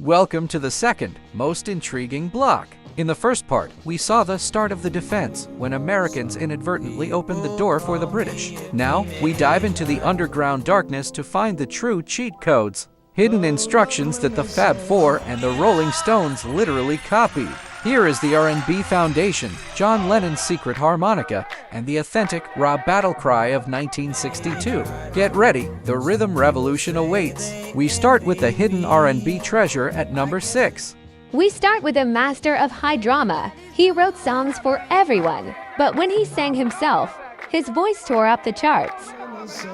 Welcome to the second, most intriguing block. In the first part, we saw the start of the defense, when Americans inadvertently opened the door for the British. Now, we dive into the underground darkness to find the true cheat codes, hidden instructions that the Fab Four and the Rolling Stones literally copied. Here is the R&B foundation, John Lennon's secret harmonica, and the authentic raw battle cry of 1962. Get ready, the rhythm revolution awaits. We start with the hidden R&B treasure at number 6. We start with a master of high drama. He wrote songs for everyone, but when he sang himself, his voice tore up the charts.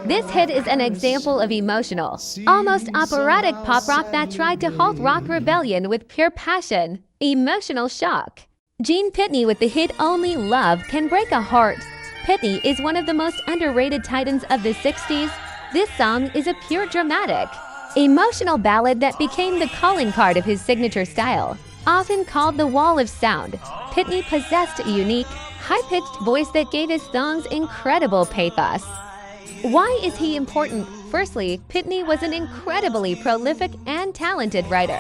This hit is an example of emotional, almost operatic pop rock that tried to halt rock rebellion with pure passion. Emotional shock. Gene Pitney with the hit Only Love Can Break a Heart. Pitney is one of the most underrated titans of the 60s. This song is a pure dramatic, emotional ballad that became the calling card of his signature style. Often called the Wall of Sound, Pitney possessed a unique, high-pitched voice that gave his songs incredible pathos. Why is he important? Firstly, Pitney was an incredibly prolific and talented writer,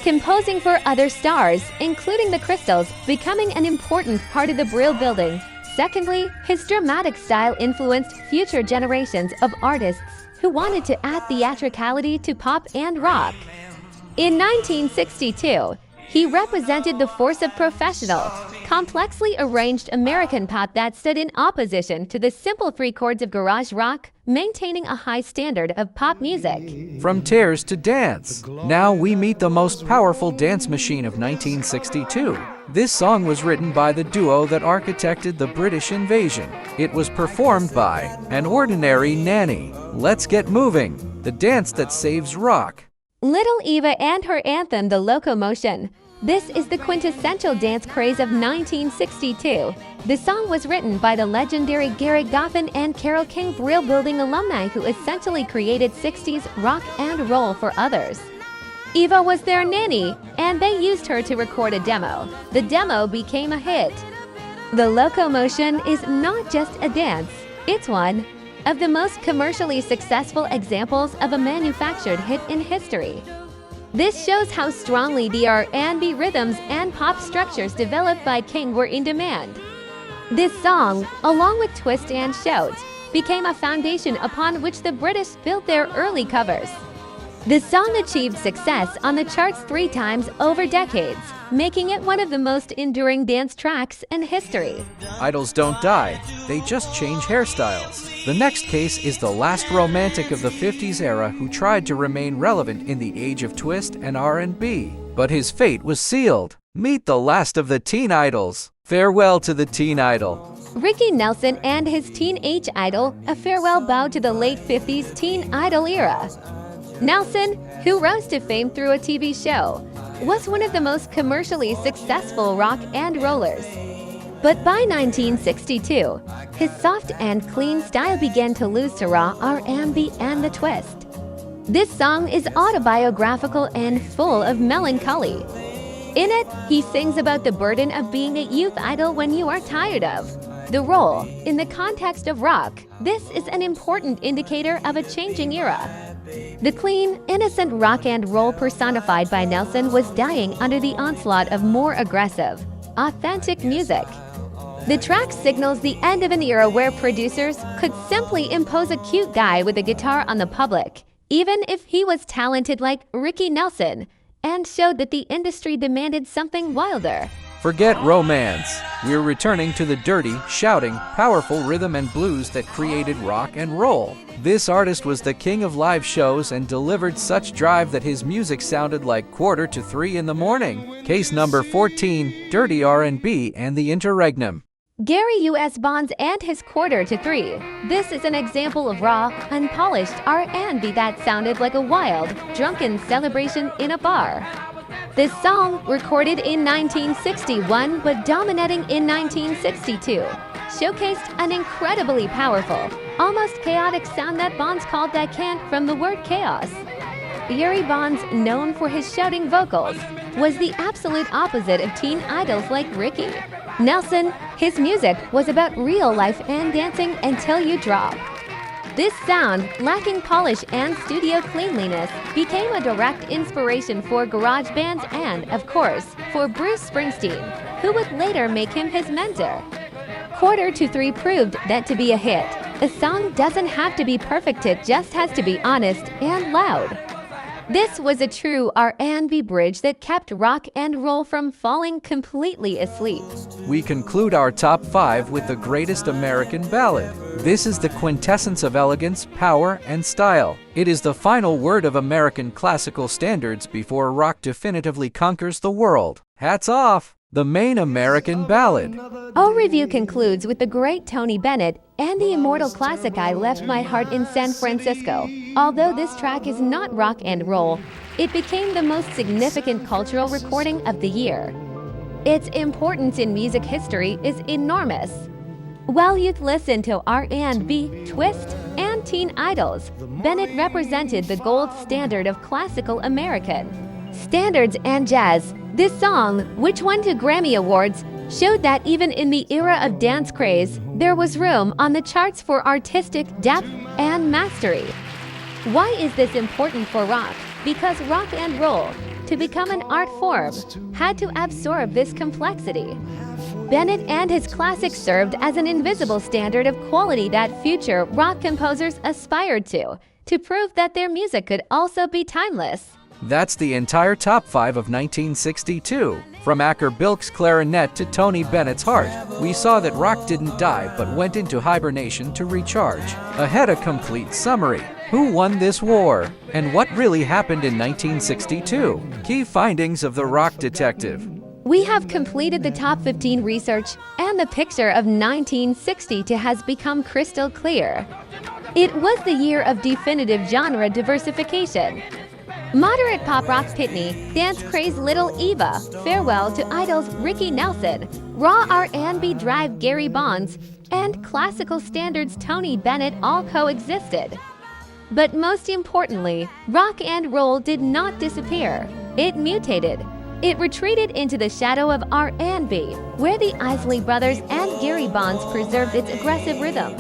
composing for other stars, including the Crystals, becoming an important part of the Brill Building. Secondly, his dramatic style influenced future generations of artists who wanted to add theatricality to pop and rock. In 1962, he represented the force of professional, complexly arranged American pop that stood in opposition to the simple three chords of garage rock, maintaining a high standard of pop music. From tears to dance. Now we meet the most powerful dance machine of 1962. This song was written by the duo that architected the British invasion. It was performed by An Ordinary Nanny. Let's get moving. The dance that saves rock. Little Eva and her anthem, The Loco-Motion. This is the quintessential dance craze of 1962. The song was written by the legendary Gary Goffin and Carole King Brill Building alumni who essentially created 60s rock and roll for others. Eva was their nanny, and they used her to record a demo. The demo became a hit. The Loco-Motion is not just a dance, it's one of the most commercially successful examples of a manufactured hit in history. This shows how strongly the R&B rhythms and pop structures developed by King were in demand. This song, along with Twist and Shout, became a foundation upon which the British built their early covers. The song achieved success on the charts 3 times over decades, making it one of the most enduring dance tracks in history. Idols don't die, they just change hairstyles. The next case is the last romantic of the 50s era who tried to remain relevant in the age of twist and R&B. But his fate was sealed. Meet the last of the teen idols. Farewell to the teen idol. Ricky Nelson and his teenage idol, a farewell bow to the late 50s teen idol era. Nelson, who rose to fame through a TV show, was one of the most commercially successful rock and rollers. But by 1962, his soft and clean style began to lose to raw R&B and the twist. This song is autobiographical and full of melancholy. In it, he sings about the burden of being a youth idol when you are tired of the role. In the context of rock, this is an important indicator of a changing era. The clean, innocent rock and roll personified by Nelson was dying under the onslaught of more aggressive, authentic music. The track signals the end of an era where producers could simply impose a cute guy with a guitar on the public, even if he was talented like Ricky Nelson, and showed that the industry demanded something wilder. Forget romance. We're returning to the dirty, shouting, powerful rhythm and blues that created rock and roll. This artist was the king of live shows and delivered such drive that his music sounded like 2:45 in the morning. Case number 14, Dirty R&B and the Interregnum. Gary U.S. Bonds and his 2:45. This is an example of raw, unpolished R&B that sounded like a wild, drunken celebration in a bar. This song, recorded in 1961 but dominating in 1962, showcased an incredibly powerful, almost chaotic sound that Bonds called that came from the word chaos. Gary Bonds, known for his shouting vocals, was the absolute opposite of teen idols like Ricky Nelson. His music was about real life and dancing until you drop. This sound, lacking polish and studio cleanliness, became a direct inspiration for garage bands and, of course, for Bruce Springsteen, who would later make him his mentor. Quarter to Three proved that to be a hit, a song doesn't have to be perfect, it just has to be honest and loud. This was a true R&B bridge that kept rock and roll from falling completely asleep. We conclude our top 5 with the greatest American ballad. This is the quintessence of elegance, power, and style. It is the final word of American classical standards before rock definitively conquers the world. Hats off! The main American ballad. Our review concludes with the great Tony Bennett and the immortal classic I Left My Heart in San Francisco. Although this track is not rock and roll, it became the most significant cultural recording of the year. Its importance in music history is enormous. While youth listened to R&B, twist, and teen idols, Bennett represented the gold standard of classical American standards and jazz. This song, which won 2 Grammy Awards, showed that even in the era of dance craze, there was room on the charts for artistic depth and mastery. Why is this important for rock? Because rock and roll, to become an art form, had to absorb this complexity. Bennett and his classics served as an invisible standard of quality that future rock composers aspired to prove that their music could also be timeless. That's the entire top 5 of 1962. From Acker Bilk's clarinet to Tony Bennett's heart, we saw that rock didn't die but went into hibernation to recharge. Ahead, a complete summary. Who won this war? And what really happened in 1962? Key findings of the rock detective. We have completed the top 15 research, and the picture of 1962 has become crystal clear. It was the year of definitive genre diversification. Moderate pop rock Pitney, dance craze Little Eva, farewell to idols Ricky Nelson, raw R&B drive Gary Bonds, and classical standards Tony Bennett all coexisted. But most importantly, rock and roll did not disappear. It mutated. It retreated into the shadow of R&B, where the Isley brothers and Gary Bonds preserved its aggressive rhythm,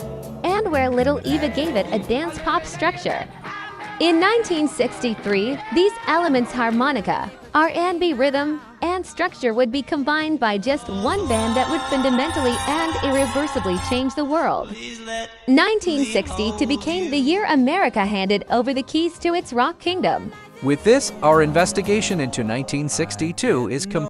and where Little Eva gave it a dance pop structure. In 1963, these elements, harmonica, R&B rhythm, and structure, would be combined by just one band that would fundamentally and irreversibly change the world. 1960 became the year America handed over the keys to its rock kingdom. With this, our investigation into 1962 is complete.